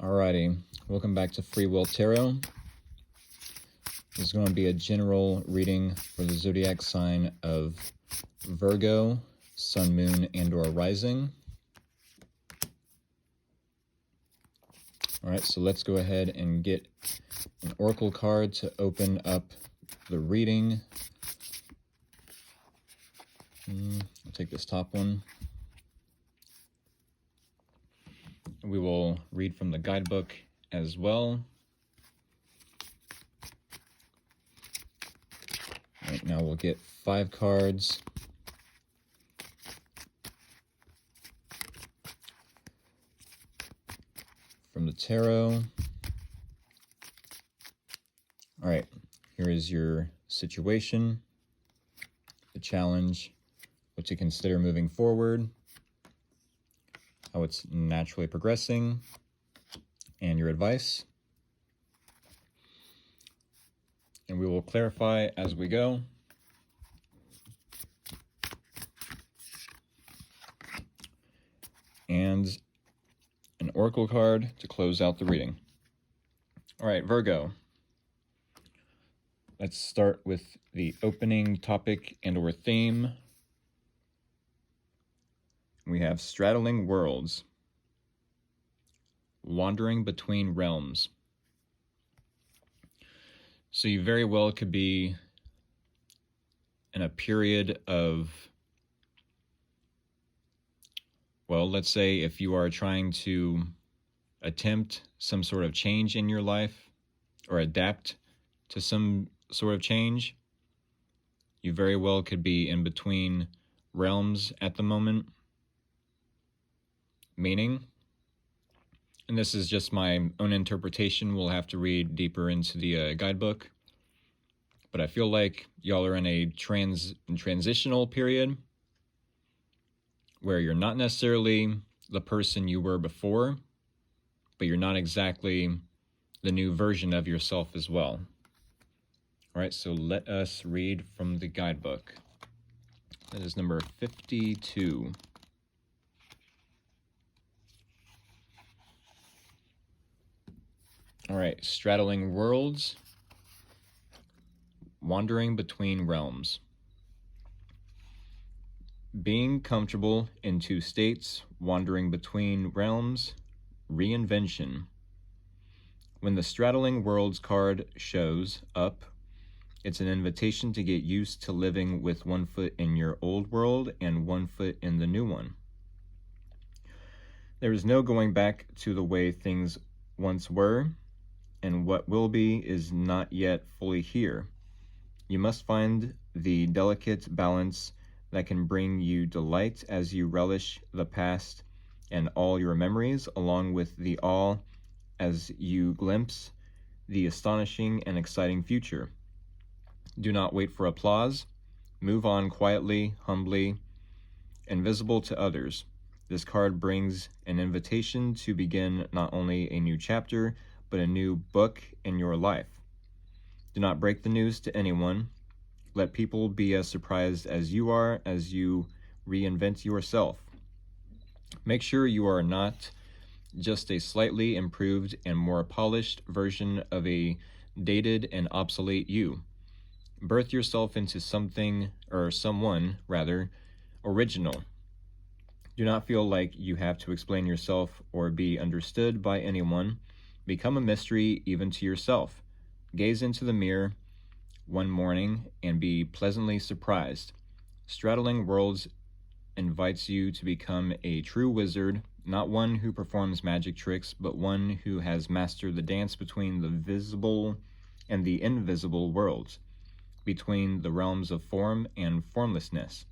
Alrighty, welcome back to Free Will Tarot. This is going to be a general reading for the zodiac sign of Virgo, Sun, Moon, and/or Rising. Alright, so let's go ahead and get an oracle card to open up the reading. I'll take this top one. We will read from the guidebook as well. Right now we'll get 5 cards. From the tarot. All right, here is your situation, the challenge, what to consider moving forward, how it's naturally progressing, and your advice. And we will clarify as we go. And an oracle card to close out the reading. All right, Virgo. Let's start with the opening topic and/or theme. We have straddling worlds, wandering between realms. So you very well could be in a period of, well, let's say if you are trying to attempt some sort of change in your life or adapt to some sort of change, you very well could be in between realms at the moment. Meaning, and this is just my own interpretation, we'll have to read deeper into the guidebook, but I feel like y'all are in a transitional period where you're not necessarily the person you were before, but you're not exactly the new version of yourself as well. All right, so let us read from the guidebook. That is number 52. All right, straddling worlds, wandering between realms. Being comfortable in 2 states, wandering between realms, reinvention. When the straddling worlds card shows up, it's an invitation to get used to living with 1 foot in your old world and 1 foot in the new one. There is no going back to the way things once were, and what will be is not yet fully here. You must find the delicate balance that can bring you delight as you relish the past and all your memories, along with the awe as you glimpse the astonishing and exciting future. Do not wait for applause. Move on quietly, humbly, invisible to others. This card brings an invitation to begin not only a new chapter, but a new book in your life. Do not break the news to anyone. Let people be as surprised as you are as you reinvent yourself. Make sure you are not just a slightly improved and more polished version of a dated and obsolete you. Birth yourself into something, or someone, rather, original. Do not feel like you have to explain yourself or be understood by anyone. Become a mystery even to yourself. Gaze into the mirror one morning and be pleasantly surprised. Straddling Worlds invites you to become a true wizard, not one who performs magic tricks, but one who has mastered the dance between the visible and the invisible worlds, between the realms of form and formlessness.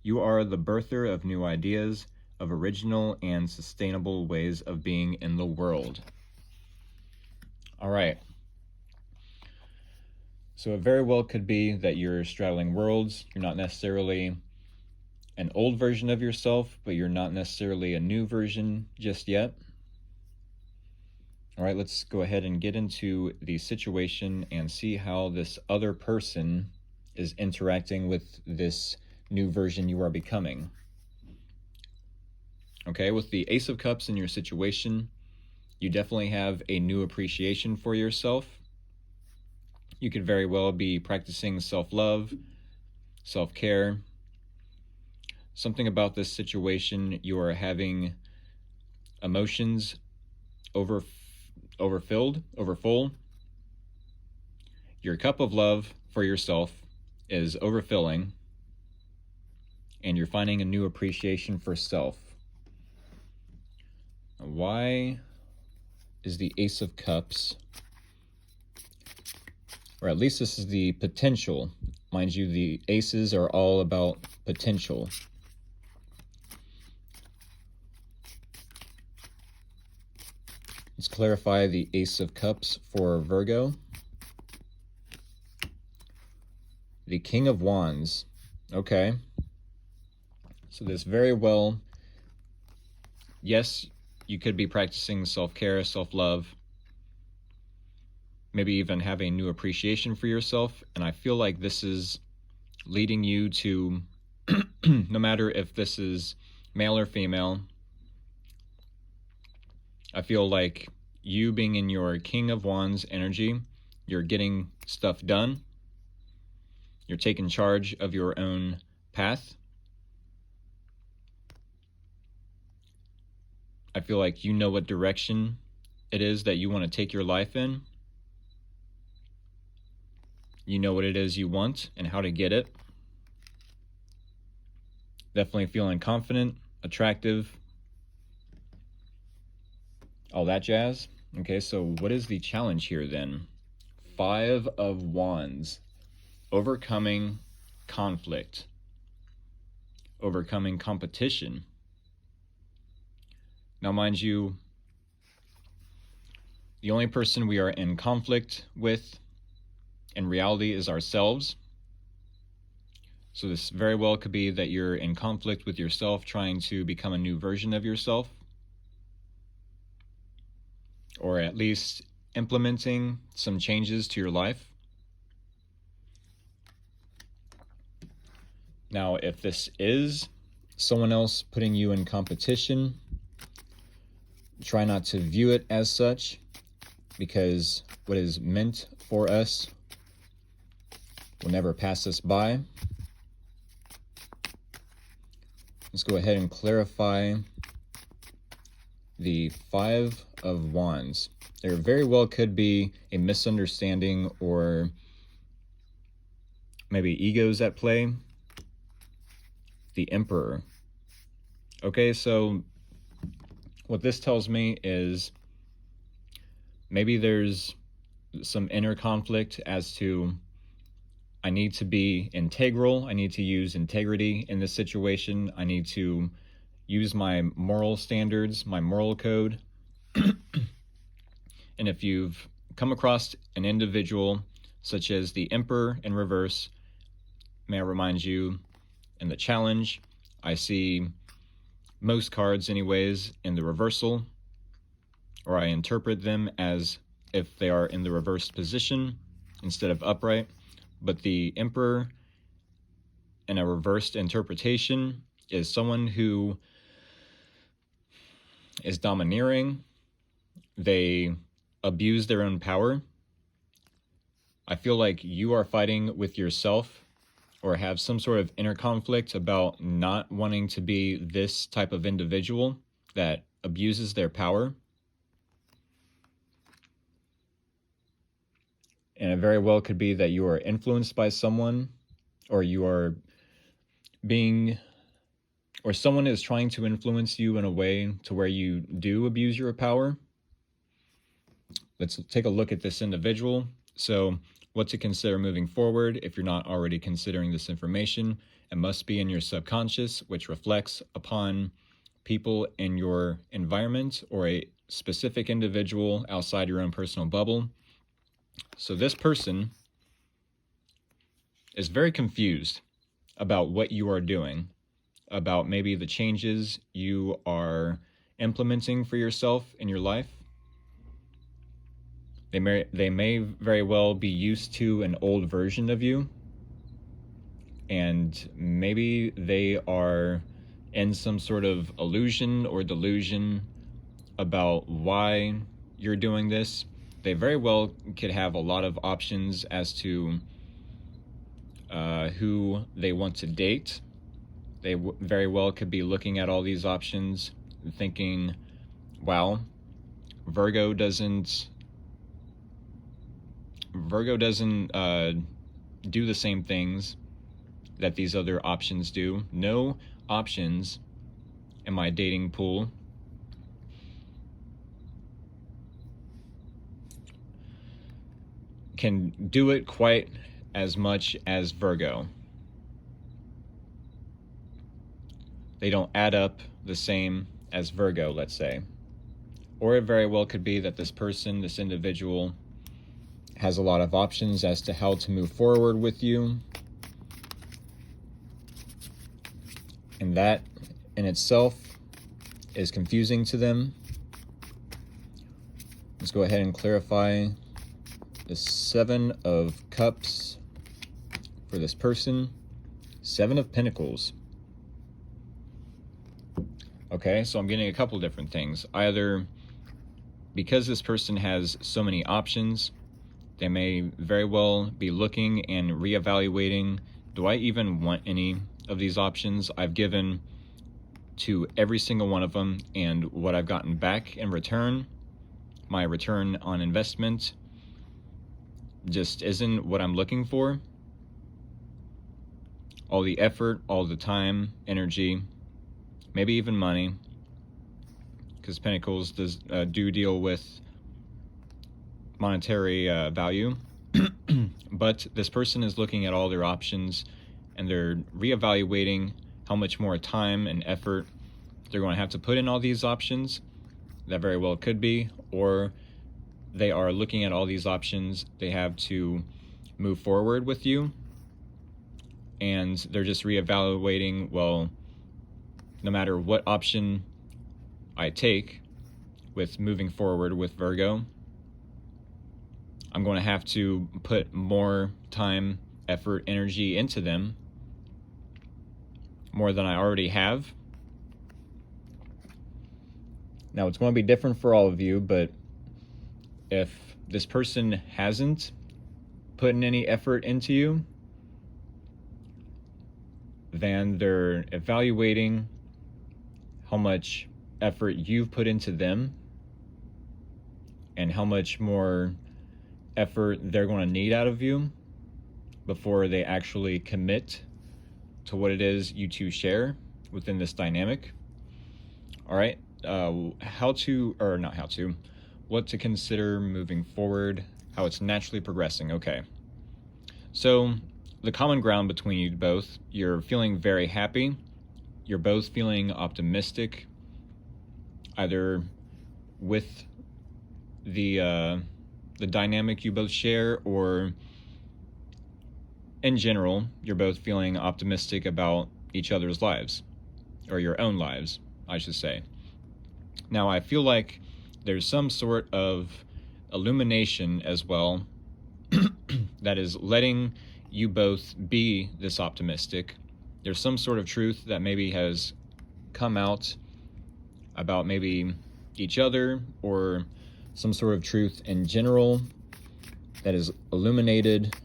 You are the birther of new ideas, of original and sustainable ways of being in the world. All right. So it very well could be that you're straddling worlds. You're not necessarily an old version of yourself, but you're not necessarily a new version just yet. All right, let's go ahead and get into the situation and see how this other person is interacting with this new version you are becoming. Okay, with the Ace of Cups in your situation, You definitely have a new appreciation for yourself. You could very well be practicing self-love, self-care. Something about this situation, you are having emotions overfull. Your cup of love for yourself is overfilling, and you're finding a new appreciation for self. Why is the Ace of Cups, or at least this is the potential. Mind you, the aces are all about potential. Let's clarify the Ace of Cups for Virgo. The King of Wands. Okay. So this very well, yes, you could be practicing self-care, self-love, maybe even have a new appreciation for yourself. And I feel like this is leading you to, no matter if this is male or female, I feel like you being in your King of Wands energy, you're getting stuff done. You're taking charge of your own path. I feel like you know what direction it is that you want to take your life in. You know what it is you want and how to get it. Definitely feeling confident, attractive, all that jazz. Okay, so what is the challenge here then? 5 of Wands. Overcoming conflict. Overcoming competition. Now, mind you, the only person we are in conflict with in reality is ourselves. So this very well could be that you're in conflict with yourself, trying to become a new version of yourself, or at least implementing some changes to your life. Now, if this is someone else putting you in competition, try not to view it as such, because what is meant for us will never pass us by. Let's go ahead and clarify the 5 of Wands. There very well could be a misunderstanding or maybe egos at play. The Emperor. Okay, so what this tells me is maybe there's some inner conflict as to I need to be integral. I need to use integrity in this situation. I need to use my moral standards, my moral code. And if you've come across an individual such as the Emperor in reverse, may I remind you, in the challenge, I see most cards anyways in the reversal, or I interpret them as if they are in the reversed position instead of upright. But the Emperor in a reversed interpretation is someone who is domineering. They abuse their own power. I feel like you are fighting with yourself or have some sort of inner conflict about not wanting to be this type of individual that abuses their power. And it very well could be that you are influenced by someone, or you are being, or someone is trying to influence you in a way to where you do abuse your power. Let's take a look at this individual. So what to consider moving forward if you're not already considering this information. It must be in your subconscious, which reflects upon people in your environment or a specific individual outside your own personal bubble. So this person is very confused about what you are doing, about maybe the changes you are implementing for yourself in your life. They may very well be used to an old version of you, and maybe they are in some sort of illusion or delusion about why you're doing this, they very well could have a lot of options as to who they want to date. They very well could be looking at all these options and thinking, wow, Virgo doesn't do the same things that these other options do. No options in my dating pool can do it quite as much as Virgo. They don't add up the same as Virgo, let's say. Or it very well could be that this person, this individual, has a lot of options as to how to move forward with you. And that in itself is confusing to them. Let's go ahead and clarify the 7 of Cups for this person. 7 of Pentacles. Okay, so I'm getting a couple different things. Either because this person has so many options, they may very well be looking and reevaluating, do I even want any of these options? I've given to every single one of them, and what I've gotten back in return, my return on investment, just isn't what I'm looking for. All the effort, all the time, energy, maybe even money, because Pentacles do deal with monetary value. But this person is looking at all their options and they're reevaluating how much more time and effort they're going to have to put in all these options. That very well could be. Or they are looking at all these options they have to move forward with you, and they're just reevaluating, well, no matter what option I take with moving forward with Virgo, I'm going to have to put more time, effort, energy into them, more than I already have. Now, it's going to be different for all of you, but if this person hasn't put in any effort into you, then they're evaluating how much effort you've put into them and how much more effort they're going to need out of you before they actually commit to what it is you two share within this dynamic. All right, what to consider moving forward, how it's naturally progressing. Okay, so the common ground between you both, you're feeling very happy, you're both feeling optimistic, either with the dynamic you both share, or in general, you're both feeling optimistic about each other's lives, or your own lives, I should say. Now, I feel like there's some sort of illumination as well that is letting you both be this optimistic. There's some sort of truth that maybe has come out about maybe each other, or some sort of truth in general that is illuminated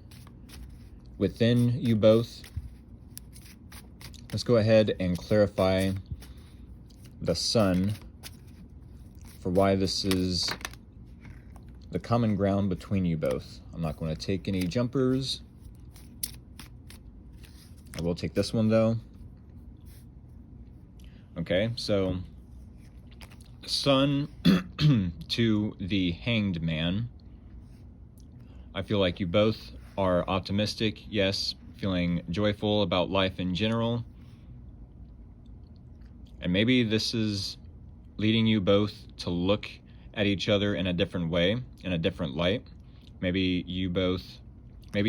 within you both. Let's go ahead and clarify the Sun for why this is the common ground between you both. I'm not going to take any jumpers. I will take this one though. Okay, so Sun to the Hanged Man. I feel like you both are optimistic, yes, feeling joyful about life in general. And maybe this is leading you both to look at each other in a different way, in a different light. Maybe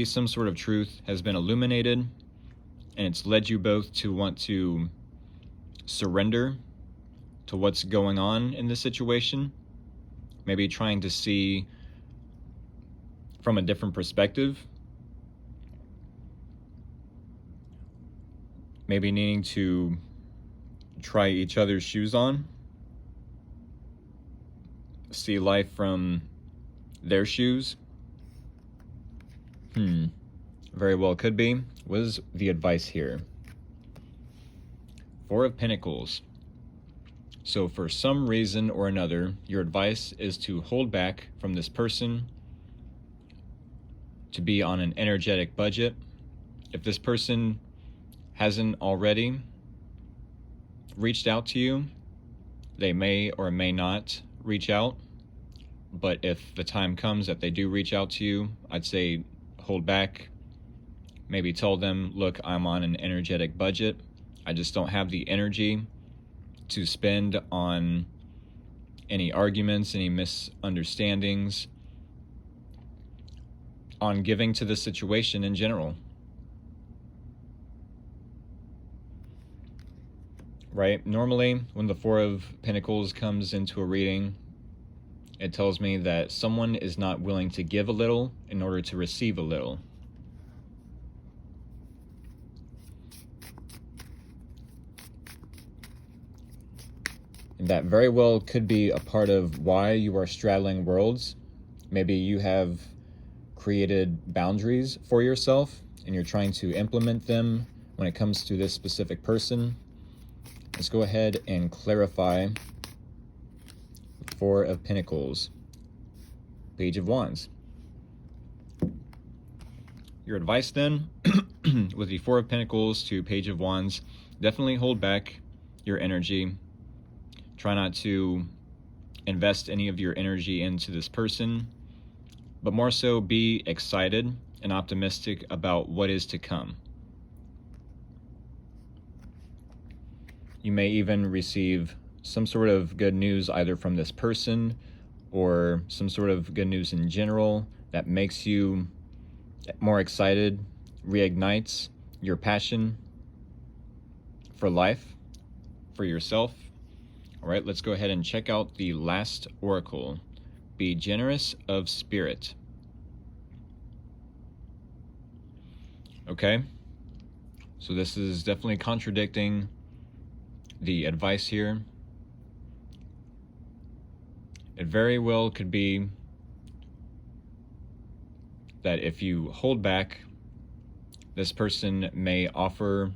some sort of truth has been illuminated, and it's led you both to want to surrender to what's going on in this situation. Maybe trying to see from a different perspective. Maybe needing to try each other's shoes on. see life from their shoes? Very well could be. What is the advice here? Four of Pentacles. So for some reason or another, your advice is to hold back from this person, to be on an energetic budget. If this person hasn't already reached out to you, they may or may not reach out. But if the time comes that they do reach out to you, I'd say hold back. Maybe tell them, look, I'm on an energetic budget. I just don't have the energy to spend on any arguments, any misunderstandings, on giving to the situation in general. Right? Normally, when the Four of Pentacles comes into a reading, it tells me that someone is not willing to give a little in order to receive a little. And that very well could be a part of why you are straddling worlds. Maybe you have created boundaries for yourself and you're trying to implement them when it comes to this specific person. Let's go ahead and clarify. Four of Pentacles, Page of Wands. Your advice then, with the Four of Pentacles to Page of Wands, definitely hold back your energy. Try not to invest any of your energy into this person, but more so be excited and optimistic about what is to come. You may even receive some sort of good news either from this person or some sort of good news in general that makes you more excited, reignites your passion for life, for yourself. All right, let's go ahead and check out the last oracle. Be generous of spirit. Okay, so this is definitely contradicting the advice here. It very well could be that if you hold back, this person may offer...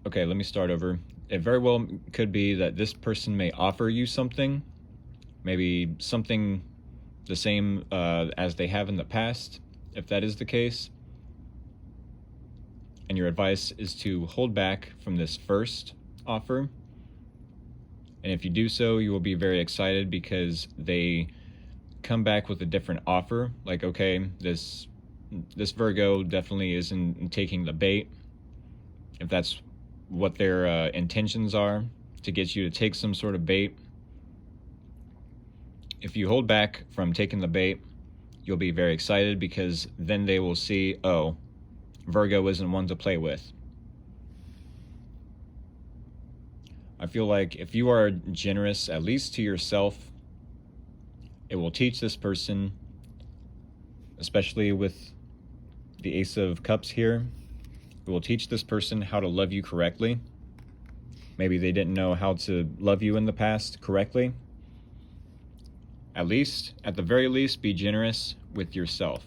Okay, let me start over. It very well could be that this person may offer you something, maybe something the same as they have in the past, if that is the case. And your advice is to hold back from this first offer. And if you do so, you will be very excited because they come back with a different offer. Like, okay, this Virgo definitely isn't taking the bait. If that's what their intentions are, to get you to take some sort of bait. If you hold back from taking the bait, you'll be very excited because then they will see, oh, Virgo isn't one to play with. I feel like if you are generous, at least to yourself, it will teach this person, especially with the Ace of Cups here, it will teach this person how to love you correctly. Maybe they didn't know how to love you in the past correctly. At the very least, be generous with yourself.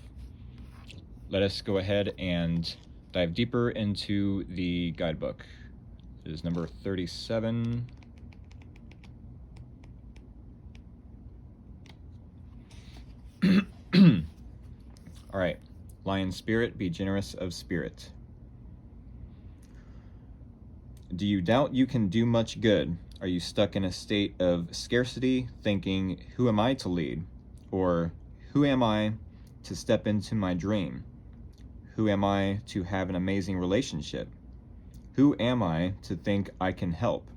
Let us go ahead and dive deeper into the guidebook. It is number 37. All right, Lion Spirit, be generous of spirit. Do you doubt you can do much good? Are you stuck in a state of scarcity, thinking, who am I to lead? Or who am I to step into my dream? Who am I to have an amazing relationship? Who am I to think I can help?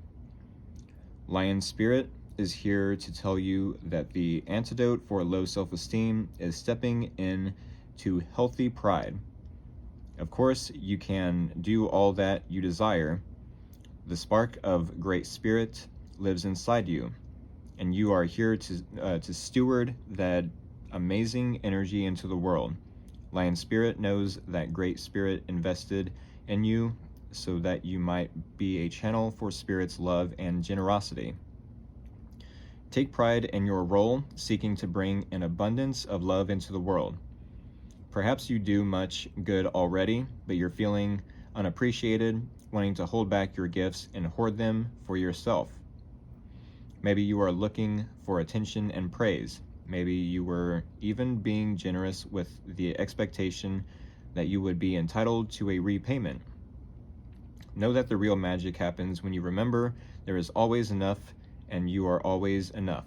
Lion Spirit is here to tell you that the antidote for low self-esteem is stepping in to healthy pride. Of course, you can do all that you desire. The spark of great spirit lives inside you, and you are here to steward that amazing energy into the world. Lion Spirit knows that great spirit invested in you so that you might be a channel for spirit's love and generosity. Take pride in your role, seeking to bring an abundance of love into the world. Perhaps you do much good already, but you're feeling unappreciated, wanting to hold back your gifts and hoard them for yourself. Maybe you are looking for attention and praise. Maybe you were even being generous with the expectation that you would be entitled to a repayment. Know that the real magic happens when you remember there is always enough and you are always enough.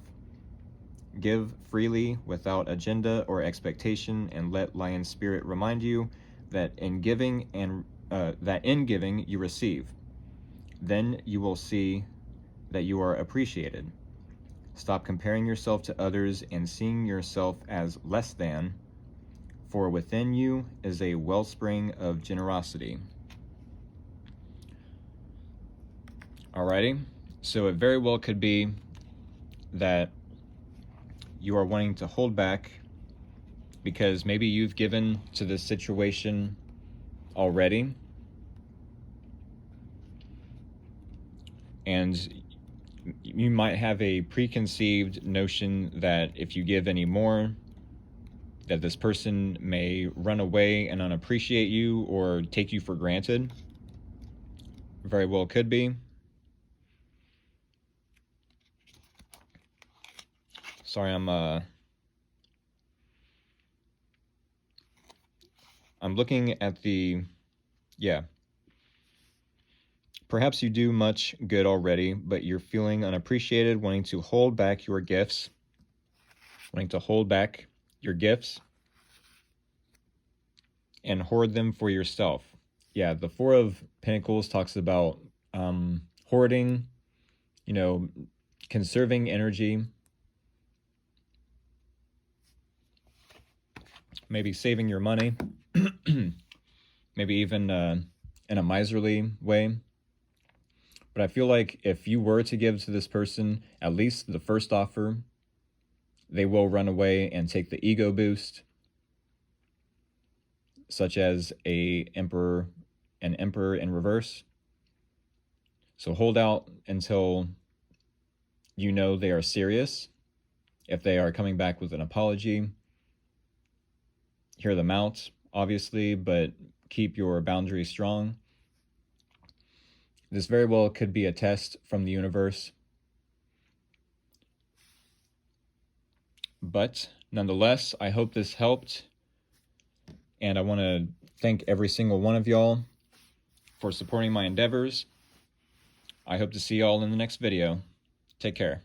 Give freely without agenda or expectation, and let Lion Spirit remind you that in giving you receive. Then you will see that you are appreciated. Stop comparing yourself to others and seeing yourself as less than, for within you is a wellspring of generosity. Alrighty, so it very well could be that you are wanting to hold back because maybe you've given to this situation already, and you might have a preconceived notion that if you give any more, that this person may run away and unappreciate you or take you for granted. Very well could be. Sorry, I'm looking at the, yeah. Perhaps you do much good already, but you're feeling unappreciated, wanting to hold back your gifts, and hoard them for yourself. Yeah, the Four of Pentacles talks about hoarding, conserving energy, maybe saving your money, maybe even in a miserly way. But I feel like if you were to give to this person at least the first offer, they will run away and take the ego boost, such as an emperor in reverse. So hold out until you know they are serious. If they are coming back with an apology, hear them out, obviously, but keep your boundaries strong. This very well could be a test from the universe. But nonetheless, I hope this helped. And I want to thank every single one of y'all for supporting my endeavors. I hope to see y'all in the next video. Take care.